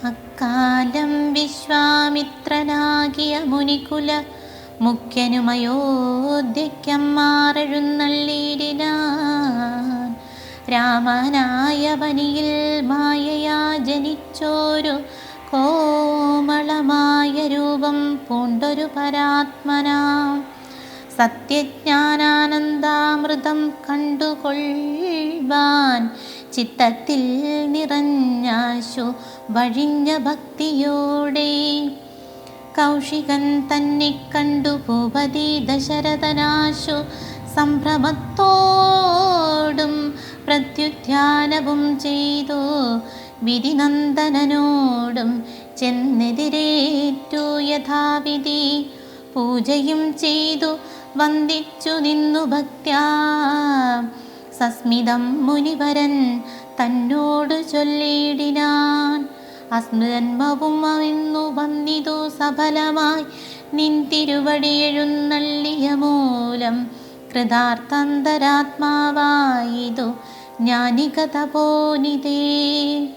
അക്കാലം വിശ്വാമിത്രനാകിയ മുനികുല മുഖ്യനുമയോധ്യയ്ക്കമ്മാറെഴുന്നള്ളിയിടിനാൻ. രാമനായ വനിയിൽ മായയാ ജനിച്ചോരു കോമളമായ രൂപം പൂണ്ടൊരു പരാത്മനാ. സത്യജ്ഞാനാനന്ദാമൃതം കണ്ടുകൊള്ളുവാൻ ചിത്തത്തിൽ നിറഞ്ഞാശു വഴിഞ്ഞ ഭക്തിയോടെ കൗശികൻ തന്നെ കണ്ടു ഭൂപതി ദശരഥനാശു സംഭ്രമത്തോടും പ്രത്യുത്ഥാനവും ചെയ്തു വിധിനന്ദനനോടും ചെന്നെതിരേറ്റു യഥാവിധി. പൂജയും ചെയ്തു വന്ദിച്ചു നിന്നു ഭക്ത്യാ. സസ്മിതം മുനിവരൻ തന്നോടു ചൊല്ലിയിടിനാൻ. അസ്മജന്മവും അവിന്നു വന്നിതു സഫലമായി നിൻ തിരുവടി എഴുന്നള്ളിയ മൂലം. കൃതാർത്ഥന്തരാത്മാവായിതു ജ്ഞാനിക തപോനിധേ.